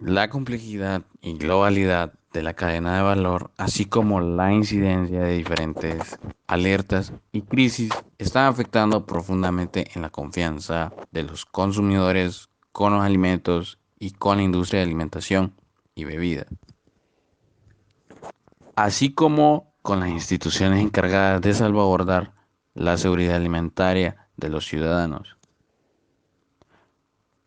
La complejidad y globalidad de la cadena de valor, así como la incidencia de diferentes alertas y crisis, están afectando profundamente en la confianza de los consumidores con los alimentos y con la industria de alimentación y bebida, así como con las instituciones encargadas de salvaguardar la seguridad alimentaria de los ciudadanos.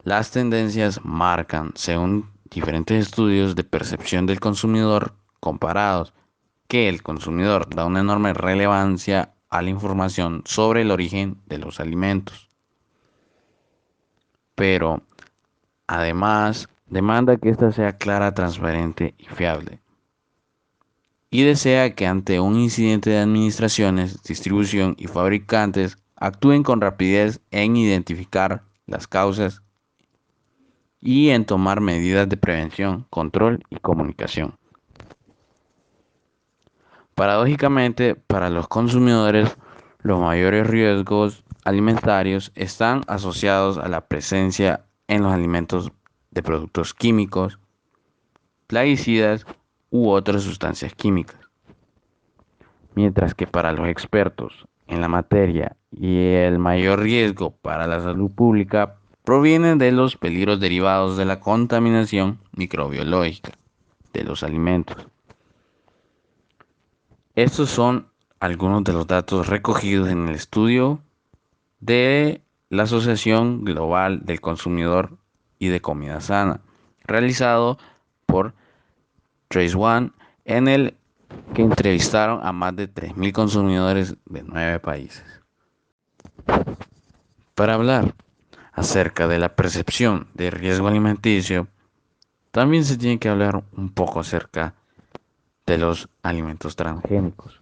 Las tendencias marcan, según diferentes estudios de percepción del consumidor comparados, que el consumidor da una enorme relevancia a la información sobre el origen de los alimentos, pero además demanda que ésta sea clara, transparente y fiable, y desea que ante un incidente de administraciones, distribución y fabricantes actúen con rapidez en identificar las causas y en tomar medidas de prevención, control y comunicación. Paradójicamente, para los consumidores, los mayores riesgos alimentarios están asociados a la presencia en los alimentos de productos químicos, plaguicidas u otras sustancias químicas, mientras que para los expertos en la materia y el mayor riesgo para la salud pública provienen de los peligros derivados de la contaminación microbiológica de los alimentos. Estos son algunos de los datos recogidos en el estudio de la Asociación Global del Consumidor y de Comida Sana, realizado por TraceOne, en el que entrevistaron a más de 3.000 consumidores de 9 países. Para hablar acerca de la percepción de riesgo alimenticio, también se tiene que hablar un poco acerca de los alimentos transgénicos.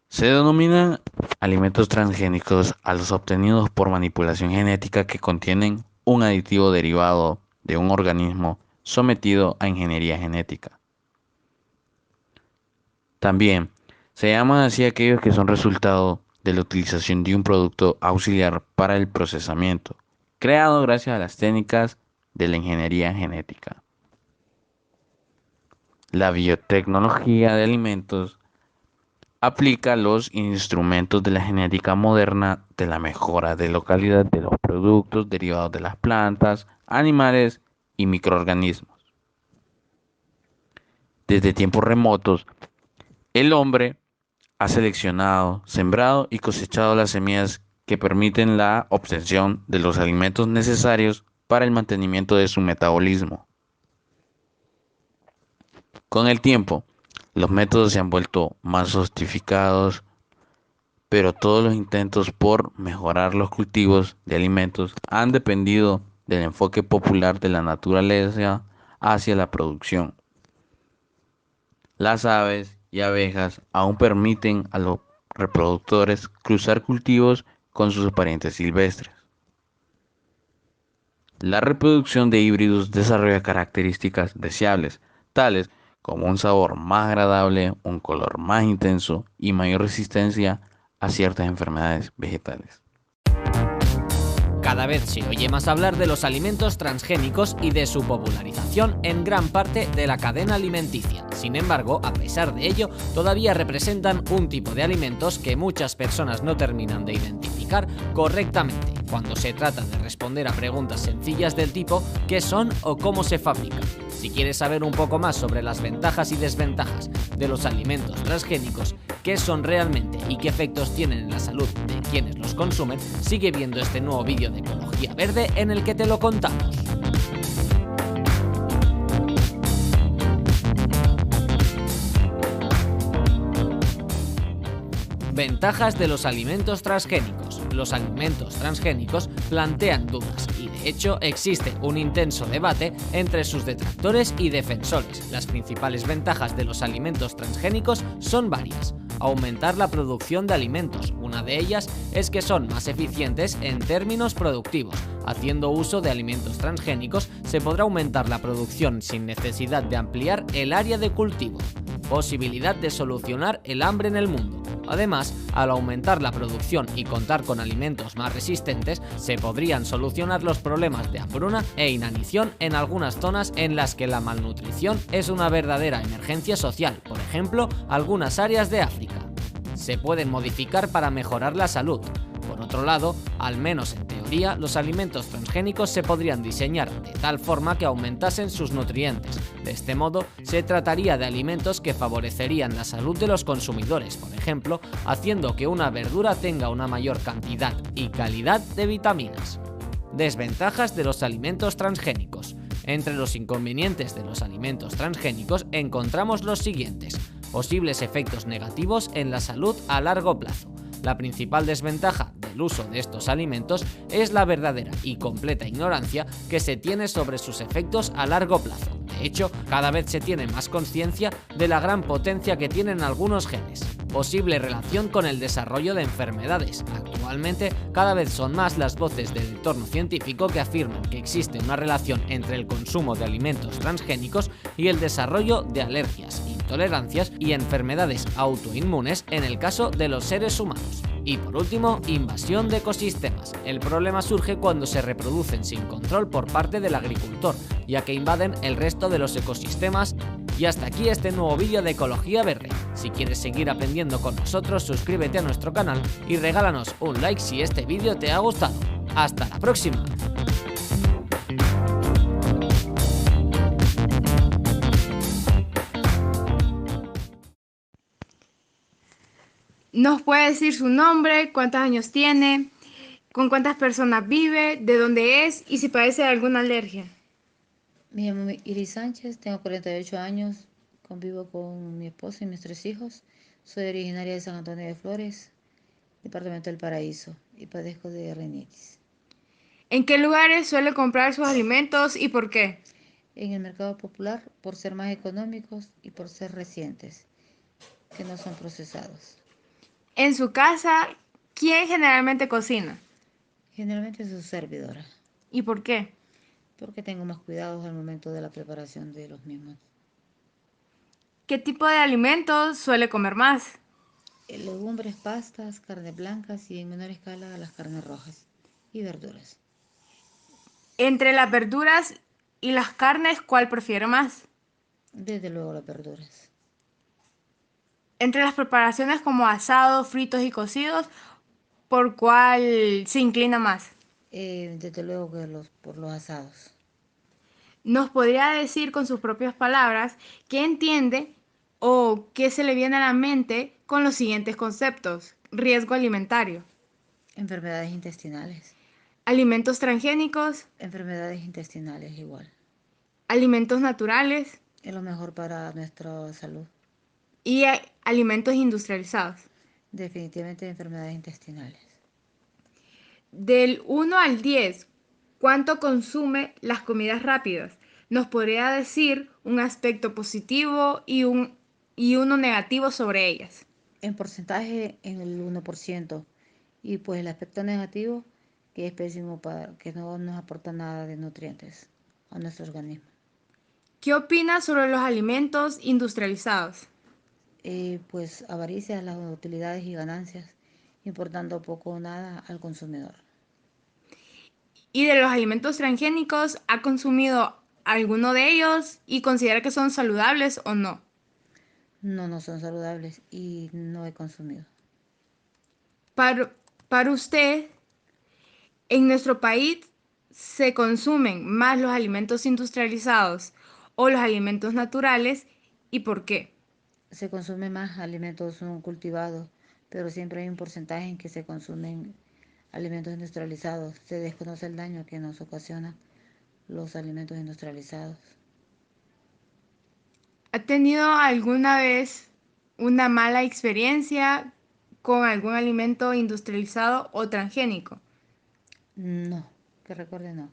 Se denominan alimentos transgénicos a los obtenidos por manipulación genética que contienen un aditivo derivado de un organismo sometido a ingeniería genética. También se llaman así aquellos que son resultado de la utilización de un producto auxiliar para el procesamiento, creado gracias a las técnicas de la ingeniería genética. La biotecnología de alimentos aplica los instrumentos de la genética moderna de la mejora de localidad de los productos derivados de las plantas, animales y microorganismos. Desde tiempos remotos, el hombre ha seleccionado, sembrado y cosechado las semillas que permiten la obtención de los alimentos necesarios para el mantenimiento de su metabolismo. Con el tiempo, los métodos se han vuelto más sofisticados, pero todos los intentos por mejorar los cultivos de alimentos han dependido del enfoque popular de la naturaleza hacia la producción. Las aves y abejas aún permiten a los reproductores cruzar cultivos con sus parientes silvestres. La reproducción de híbridos desarrolla características deseables, tales como un sabor más agradable, un color más intenso y mayor resistencia a ciertas enfermedades vegetales. Cada vez se oye más hablar de los alimentos transgénicos y de su popularización en gran parte de la cadena alimenticia. Sin embargo, a pesar de ello, todavía representan un tipo de alimentos que muchas personas no terminan de identificar correctamente cuando se trata de responder a preguntas sencillas del tipo ¿qué son o cómo se fabrican? Si quieres saber un poco más sobre las ventajas y desventajas de los alimentos transgénicos, qué son realmente y qué efectos tienen en la salud de quienes los consumen, sigue viendo este nuevo vídeo de Ecología Verde en el que te lo contamos. Ventajas de los alimentos transgénicos. Los alimentos transgénicos plantean dudas y de hecho existe un intenso debate entre sus detractores y defensores. Las principales ventajas de los alimentos transgénicos son varias. Aumentar la producción de alimentos. Una de ellas es que son más eficientes en términos productivos. Haciendo uso de alimentos transgénicos se podrá aumentar la producción sin necesidad de ampliar el área de cultivo. posibilidad de solucionar el hambre en el mundo. Además, al aumentar la producción y contar con alimentos más resistentes, se podrían solucionar los problemas de hambruna e inanición en algunas zonas en las que la malnutrición es una verdadera emergencia social, por ejemplo, algunas áreas de África. Se pueden modificar para mejorar la salud. Por otro lado, al menos en teoría, los alimentos transgénicos se podrían diseñar de tal forma que aumentasen sus nutrientes. De este modo, se trataría de alimentos que favorecerían la salud de los consumidores, por ejemplo, haciendo que una verdura tenga una mayor cantidad y calidad de vitaminas. Desventajas de los alimentos transgénicos. Entre los inconvenientes de los alimentos transgénicos encontramos los siguientes: posibles efectos negativos en la salud a largo plazo. La principal desventaja del uso de estos alimentos es la verdadera y completa ignorancia que se tiene sobre sus efectos a largo plazo. De hecho, cada vez se tiene más conciencia de la gran potencia que tienen algunos genes. Posible relación con el desarrollo de enfermedades. Actualmente, cada vez son más las voces del entorno científico que afirman que existe una relación entre el consumo de alimentos transgénicos y el desarrollo de alergias, intolerancias y enfermedades autoinmunes en el caso de los seres humanos. Y por último, invasión de ecosistemas. El problema surge cuando se reproducen sin control por parte del agricultor, ya que invaden el resto de los ecosistemas. Y hasta aquí este nuevo vídeo de Ecología Verde. Si quieres seguir aprendiendo con nosotros, suscríbete a nuestro canal y regálanos un like si este vídeo te ha gustado. ¡Hasta la próxima! ¿Nos puede decir su nombre, cuántos años tiene, con cuántas personas vive, de dónde es y si padece de alguna alergia? Me llamo Iris Sánchez, tengo 48 años, convivo con mi esposo y mis 3 hijos. Soy originaria de San Antonio de Flores, departamento del Paraíso, y padezco de rinitis. ¿En qué lugares suele comprar sus alimentos y por qué? En el mercado popular, por ser más económicos y por ser recientes, que no son procesados. En su casa, ¿quién generalmente cocina? Generalmente su servidora, ¿Y por qué? porque tengo más cuidados al momento de la preparación de los mismos. ¿Qué tipo de alimentos suele comer más? Legumbres, pastas, carnes blancas y en menor escala las carnes rojas y verduras. Entre las verduras y las carnes, ¿cuál prefiere más? Desde luego las verduras. Entre las preparaciones como asados, fritos y cocidos, ¿por cuál se inclina más? Desde luego que por los asados. ¿Nos podría decir con sus propias palabras qué entiende o qué se le viene a la mente con los siguientes conceptos? Riesgo alimentario, Enfermedades intestinales. alimentos transgénicos, Enfermedades intestinales igual. alimentos naturales Es lo mejor para nuestra salud. y alimentos industrializados. Definitivamente enfermedades intestinales. Del 1 al 10, ¿cuánto consume las comidas rápidas? ¿Nos podría decir un aspecto positivo y uno negativo sobre ellas? En porcentaje en el 1%. Y pues el aspecto negativo, que es pésimo que no nos aporta nada de nutrientes a nuestro organismo. ¿Qué opina sobre los alimentos industrializados? Pues avaricia las utilidades y ganancias, importando poco o nada al consumidor. Y de los alimentos transgénicos, ¿ha consumido alguno de ellos y considera que son saludables o no? No, no son saludables y no he consumido. Para, para usted, en nuestro país se consumen más los alimentos industrializados o los alimentos naturales y por qué. Se consume más alimentos cultivados, pero siempre hay un porcentaje en que se consumen alimentos industrializados. Se desconoce el daño que nos ocasiona los alimentos industrializados. ¿Ha tenido alguna vez una mala experiencia con algún alimento industrializado o transgénico? No, que recuerde no.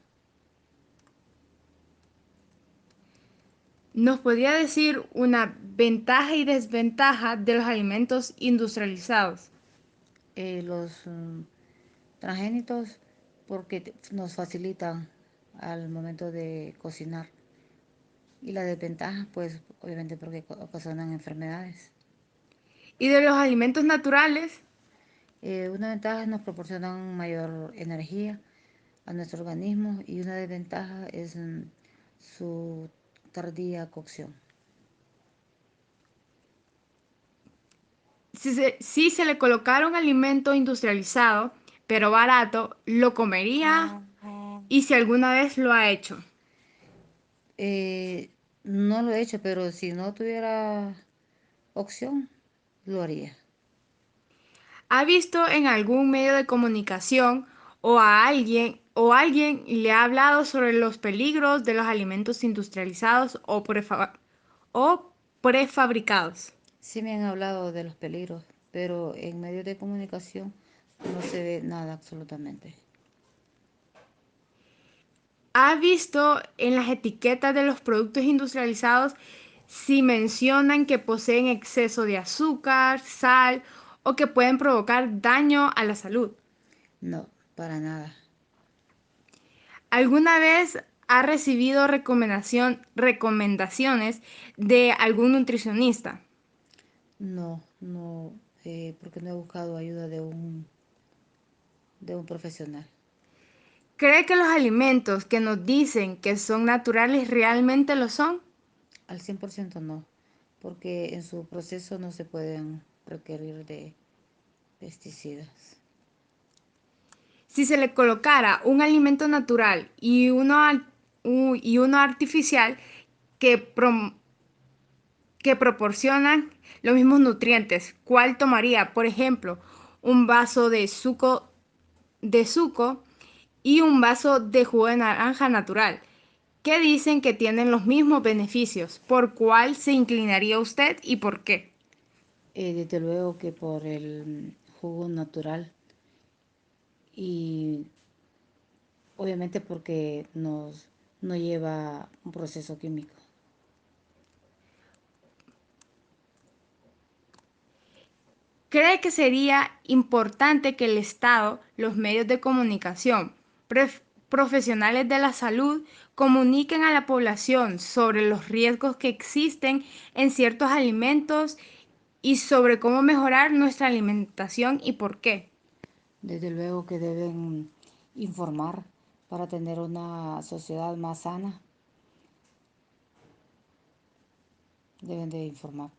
¿Nos podría decir una ventaja y desventaja de los alimentos industrializados? Los transgénitos porque nos facilitan al momento de cocinar Y la desventaja, pues obviamente porque ocasionan enfermedades. ¿Y de los alimentos naturales? Una ventaja es nos proporcionan mayor energía a nuestro organismo y una desventaja es su tardía cocción. Si se le colocara un alimento industrializado, pero barato, ¿lo comería? ¿Y si alguna vez lo ha hecho? Eh, no lo he hecho, pero si no tuviera opción, lo haría. ¿Ha visto en algún medio de comunicación o alguien le ha hablado sobre los peligros de los alimentos industrializados o prefabricados? Sí me han hablado de los peligros, pero en medios de comunicación no se ve nada absolutamente. ¿Ha visto en las etiquetas de los productos industrializados si mencionan que poseen exceso de azúcar, sal o que pueden provocar daño a la salud? No, para nada. ¿Alguna vez ha recibido recomendaciones de algún nutricionista? No, no, porque no he buscado ayuda de un profesional. ¿Cree que los alimentos que nos dicen que son naturales realmente lo son? Al 100% no, porque en su proceso no se pueden requerir de pesticidas. Si se le colocara un alimento natural y uno artificial que, que proporcionan los mismos nutrientes, ¿cuál tomaría? Por ejemplo, un vaso de suco y un vaso de jugo de naranja natural, que dicen que tienen los mismos beneficios. ¿Por cuál se inclinaría usted y por qué? Desde luego que por el jugo natural y obviamente porque no lleva un proceso químico. ¿Cree que sería importante que el Estado, los medios de comunicación, profesionales de la salud comuniquen a la población sobre los riesgos que existen en ciertos alimentos y sobre cómo mejorar nuestra alimentación y por qué? Desde luego que deben informar para tener una sociedad más sana. Deben de informar.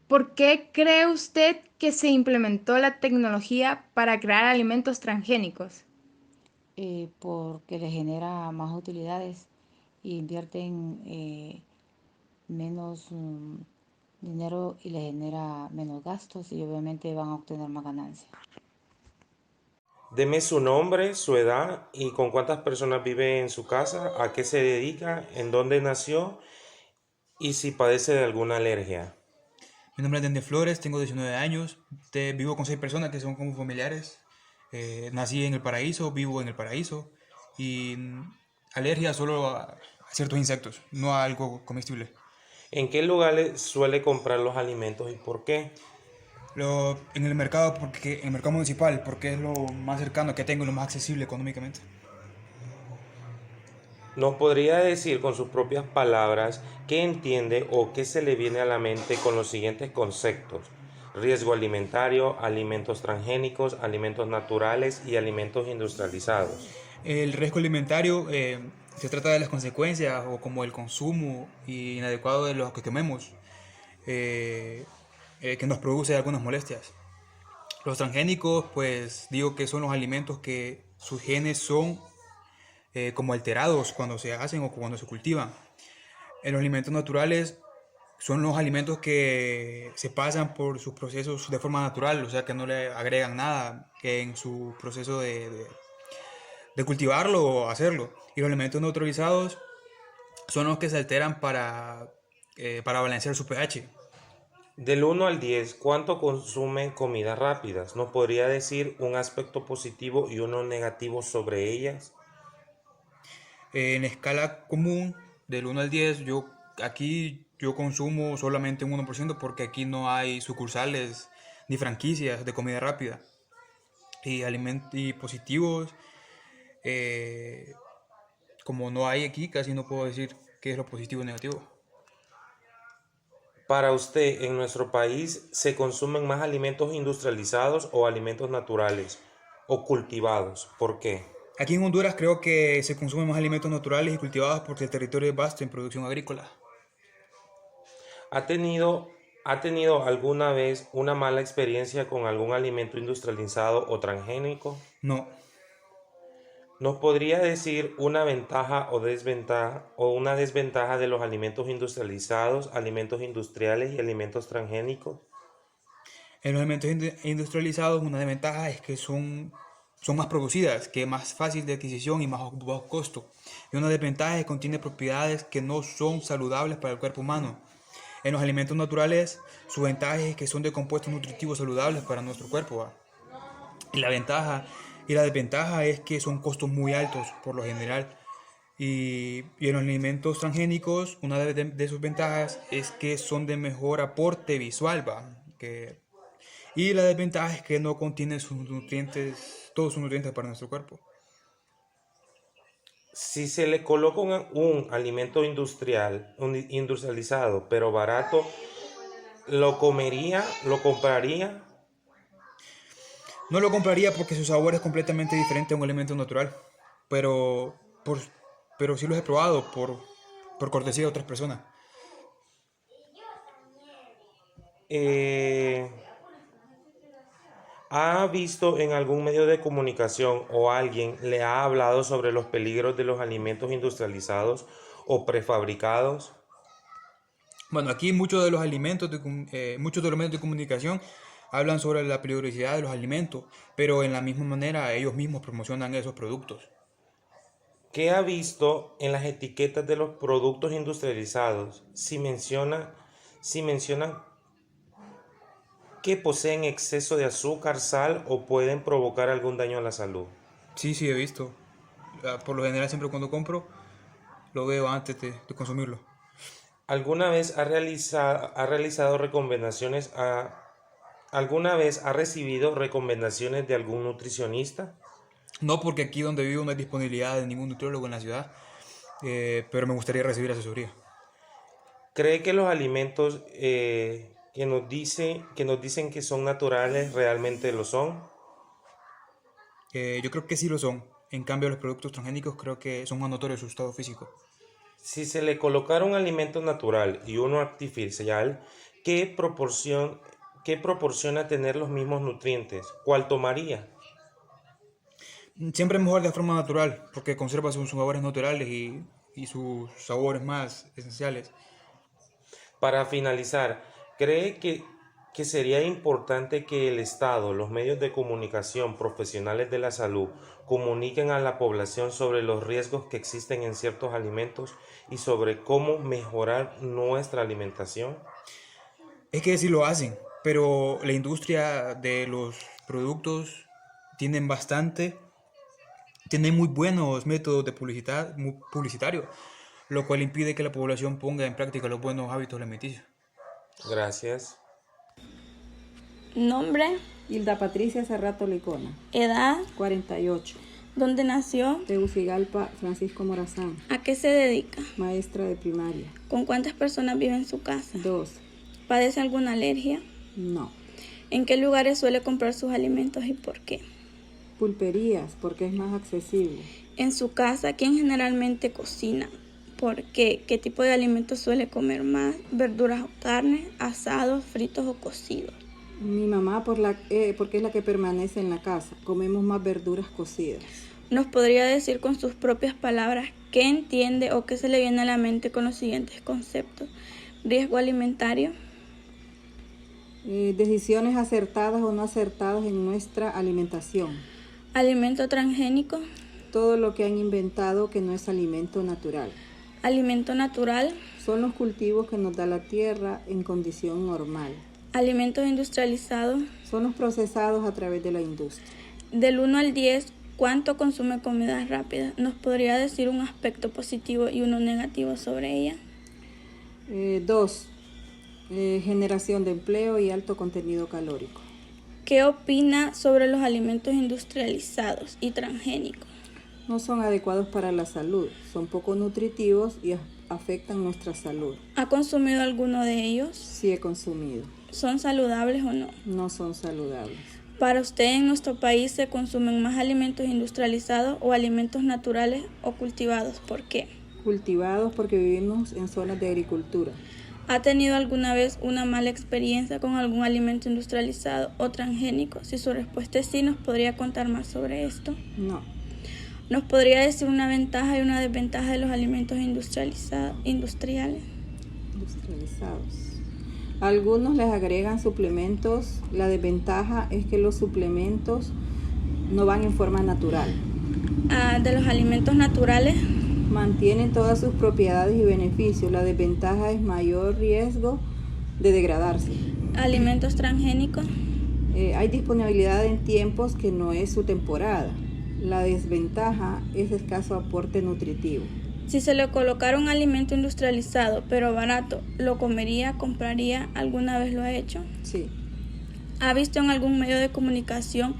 ¿Por qué cree usted que se implementó la tecnología para crear alimentos transgénicos? Porque les genera más utilidades y invierten menos dinero y les genera menos gastos y obviamente van a obtener más ganancias. Deme su nombre, su edad y con cuántas personas vive en su casa, a qué se dedica, en dónde nació y si padece de alguna alergia. Mi nombre es Dende Flores, tengo 19 años, vivo con 6 personas que son como familiares. Nací en el paraíso, vivo en el paraíso y alergia solo a ciertos insectos, no a algo comestible. ¿En qué lugares suele comprar los alimentos y por qué? En el mercado, en el mercado municipal, porque es lo más cercano que tengo y lo más accesible económicamente. ¿Nos podría decir con sus propias palabras qué entiende o qué se le viene a la mente con los siguientes conceptos? Riesgo alimentario, alimentos transgénicos, alimentos naturales y alimentos industrializados. El riesgo alimentario se trata de las consecuencias o como el consumo inadecuado de lo que comemos, eh, que nos produce algunas molestias. Los transgénicos, pues digo que son los alimentos que sus genes son como alterados cuando se hacen o cuando se cultivan. En los alimentos naturales son los alimentos que se pasan por sus procesos de forma natural, o sea que no le agregan nada que en su proceso de cultivarlo o hacerlo. Y los alimentos neutralizados son los que se alteran para balancear su pH. Del 1 al 10, ¿cuánto consume comidas rápidas? ¿Nos podría decir un aspecto positivo y uno negativo sobre ellas? En escala común, del 1 al 10, aquí yo consumo solamente un 1% porque aquí no hay sucursales ni franquicias de comida rápida. Y positivos, Como no hay aquí, casi no puedo decir qué es lo positivo o negativo. Para usted, en nuestro país, ¿se consumen más alimentos industrializados o alimentos naturales o cultivados? ¿Por qué? Aquí en Honduras creo que se consumen más alimentos naturales y cultivados porque el territorio es vasto en producción agrícola. ¿Ha tenido alguna vez una mala experiencia con algún alimento industrializado o transgénico? No, ¿Nos podría decir una ventaja o una desventaja de los alimentos industrializados, alimentos industriales y alimentos transgénicos? en los alimentos industrializados una desventaja es que son más producidas, que es más fácil de adquisición y más bajo costo. Y una desventaja es que contiene propiedades que no son saludables para el cuerpo humano. En los alimentos naturales, su ventaja es que son de compuestos nutritivos saludables para nuestro cuerpo, ¿va? Y la desventaja es que son costos muy altos por lo general. Y en los alimentos transgénicos, una de sus ventajas es que son de mejor aporte visual, ¿va? Y la desventaja es que no contienen sus nutrientes, todos sus nutrientes para nuestro cuerpo. Si se le coloca un alimento industrializado, pero barato, ¿lo comería? ¿Lo compraría? No lo compraría porque su sabor es completamente diferente a un alimento natural, pero, por, pero sí los he probado por cortesía de otras personas. Eh, ¿Ha visto en algún medio de comunicación o alguien le ha hablado sobre los peligros de los alimentos industrializados o prefabricados? Bueno, aquí muchos de los muchos de los medios de comunicación hablan sobre la peligrosidad de los alimentos, pero en la misma manera ellos mismos promocionan esos productos. ¿Qué ha visto en las etiquetas de los productos industrializados? Si mencionan que poseen exceso de azúcar, sal o pueden provocar algún daño a la salud. Sí, he visto. Por lo general siempre cuando compro lo veo antes de consumirlo. ¿Alguna vez ha realizado alguna vez ha recibido recomendaciones de algún nutricionista? No, porque aquí donde vivo no hay disponibilidad de ningún nutriólogo en la ciudad, pero me gustaría recibir asesoría. ¿Cree que los alimentos que nos dicen que son naturales realmente lo son? Yo creo que sí lo son. En cambio, los productos transgénicos creo que son más notorios su estado físico. Si se le colocara un alimento natural y uno artificial, ¿qué proporciona tener los mismos nutrientes? ¿Cuál tomaría? Siempre es mejor de forma natural, porque conserva sus sabores naturales y sus sabores más esenciales. Para finalizar, ¿cree que sería importante que el Estado, los medios de comunicación, profesionales de la salud, comuniquen a la población sobre los riesgos que existen en ciertos alimentos y sobre cómo mejorar nuestra alimentación? Es que sí lo hacen, pero la industria de los productos tiene muy buenos métodos de publicitarios, lo cual impide que la población ponga en práctica los buenos hábitos alimenticios. Gracias. Nombre, Hilda Patricia Cerrato Licona, edad, 48, dónde nació, Tegucigalpa, Francisco Morazán, a qué se dedica, maestra de primaria, con cuántas personas vive en su casa, 2, padece alguna alergia, no, en qué lugares suele comprar sus alimentos y por qué. pulperías porque es más accesible, En su casa, ¿quién generalmente cocina? ¿Por qué? ¿Qué tipo de alimentos suele comer más? ¿Verduras o carnes? ¿Asados, fritos o cocidos? mi mamá porque es la que permanece en la casa, comemos más verduras cocidas, ¿Nos podría decir con sus propias palabras qué entiende o qué se le viene a la mente con los siguientes conceptos? Riesgo alimentario, decisiones acertadas o no acertadas en nuestra alimentación, alimento transgénico, todo lo que han inventado que no es alimento natural, alimento natural, son los cultivos que nos da la tierra en condición normal, alimentos industrializados. son los procesados a través de la industria. Del 1 al 10, ¿cuánto consume comidas rápidas? ¿Nos podría decir un aspecto positivo y uno negativo sobre ella? 2, generación de empleo y alto contenido calórico. ¿Qué opina sobre los alimentos industrializados y transgénicos? No son adecuados para la salud, son poco nutritivos y afectan nuestra salud. ¿Ha consumido alguno de ellos? Sí he consumido. ¿Son saludables o no? No son saludables. Para usted, en nuestro país se consumen más alimentos industrializados o alimentos naturales o cultivados. ¿Por qué? Cultivados porque vivimos en zonas de agricultura. ¿Ha tenido alguna vez una mala experiencia con algún alimento industrializado o transgénico? Si su respuesta es sí, ¿nos podría contar más sobre esto? No. ¿Nos podría decir una ventaja y una desventaja de los alimentos industriales? Industrializados. Algunos les agregan suplementos. La desventaja es que los suplementos no van en forma natural. De los alimentos naturales, Mantienen todas sus propiedades y beneficios. La desventaja es mayor riesgo de degradarse. alimentos transgénicos, Hay disponibilidad en tiempos que no es su temporada. La desventaja es escaso aporte nutritivo. si se le colocara un alimento industrializado pero barato, ¿lo comería, compraría? ¿Alguna vez lo ha hecho? Sí, ¿Ha visto en algún medio de comunicación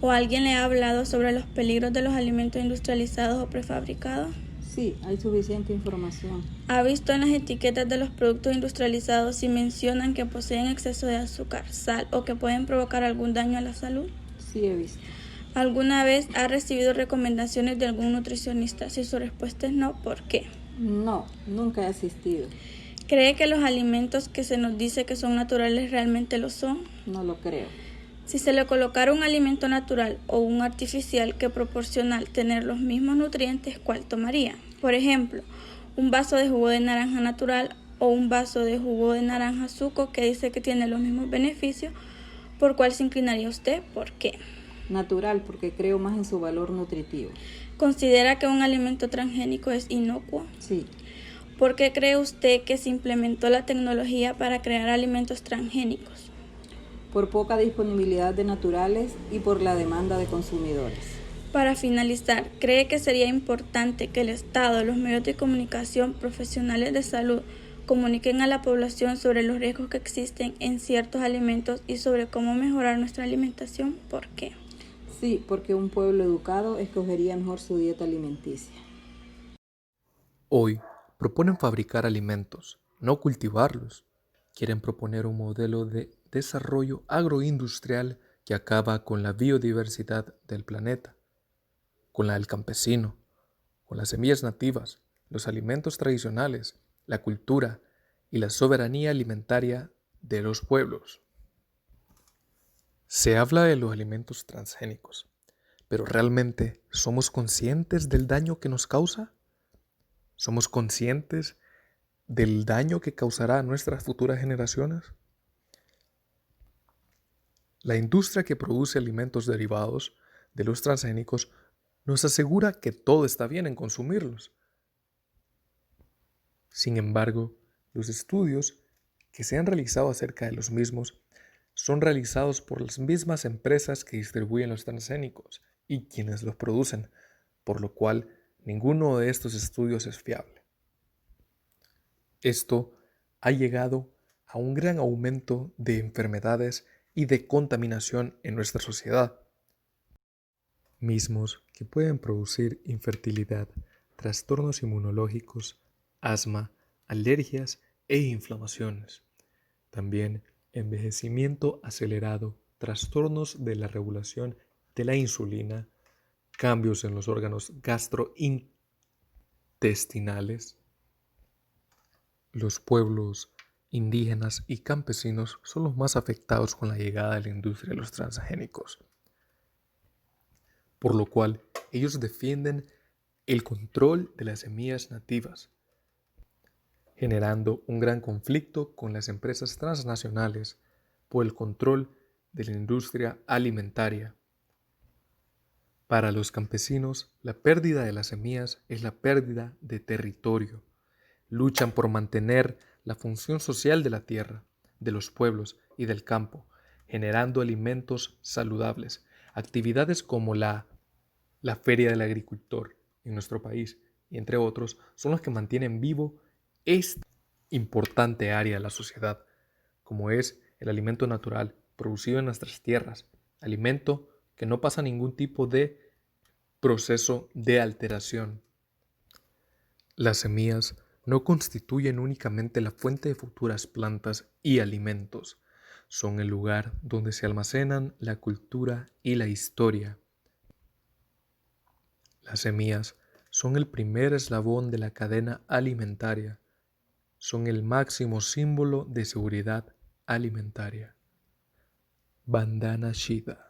o alguien le ha hablado sobre los peligros de los alimentos industrializados o prefabricados? sí, hay suficiente información. ¿Ha visto en las etiquetas de los productos industrializados si mencionan que poseen exceso de azúcar, sal o que pueden provocar algún daño a la salud? Sí he visto. ¿Alguna vez ha recibido recomendaciones de algún nutricionista? Si su respuesta es no, ¿por qué? No, nunca he asistido. ¿Cree que los alimentos que se nos dice que son naturales realmente lo son? No lo creo. Si se le colocara un alimento natural o un artificial que proporciona tener los mismos nutrientes, ¿cuál tomaría? Por ejemplo, un vaso de jugo de naranja natural o un vaso de jugo de naranja Zuco que dice que tiene los mismos beneficios, ¿por cuál se inclinaría usted? ¿Por qué? Natural, porque creo más en su valor nutritivo. ¿Considera que un alimento transgénico es inocuo? Sí, ¿Por qué cree usted que se implementó la tecnología para crear alimentos transgénicos? por poca disponibilidad de naturales y por la demanda de consumidores. Para finalizar, ¿cree que sería importante que el Estado, los medios de comunicación, profesionales de salud comuniquen a la población sobre los riesgos que existen en ciertos alimentos y sobre cómo mejorar nuestra alimentación? ¿Por qué? Sí, porque un pueblo educado escogería mejor su dieta alimenticia. Hoy proponen fabricar alimentos, no cultivarlos. Quieren proponer un modelo de desarrollo agroindustrial que acaba con la biodiversidad del planeta, con la del campesino, con las semillas nativas, los alimentos tradicionales, la cultura y la soberanía alimentaria de los pueblos. Se habla de los alimentos transgénicos, pero ¿realmente somos conscientes del daño que nos causa? ¿Somos conscientes del daño que causará a nuestras futuras generaciones? La industria que produce alimentos derivados de los transgénicos nos asegura que todo está bien en consumirlos. Sin embargo, los estudios que se han realizado acerca de los mismos son realizados por las mismas empresas que distribuyen los transgénicos y quienes los producen, por lo cual ninguno de estos estudios es fiable. Esto ha llegado a un gran aumento de enfermedades y de contaminación en nuestra sociedad, mismos que pueden producir infertilidad, trastornos inmunológicos, asma, alergias e inflamaciones. También envejecimiento acelerado, trastornos de la regulación de la insulina, cambios en los órganos gastrointestinales. Los pueblos indígenas y campesinos son los más afectados con la llegada de la industria de los transgénicos, por lo cual ellos defienden el control de las semillas nativas, generando un gran conflicto con las empresas transnacionales por el control de la industria alimentaria. Para los campesinos, la pérdida de las semillas es la pérdida de territorio. Luchan por mantener la función social de la tierra, de los pueblos y del campo, generando alimentos saludables. Actividades como la Feria del Agricultor en nuestro país, y entre otros, son los que mantienen vivo esta importante área de la sociedad, como es el alimento natural producido en nuestras tierras, alimento que no pasa ningún tipo de Proceso de alteración. Las semillas no constituyen únicamente la fuente de futuras plantas y alimentos, son el lugar donde se almacenan la cultura y la historia. Las semillas son el primer eslabón de la cadena alimentaria, son el máximo símbolo de seguridad alimentaria. Vandana Shiva.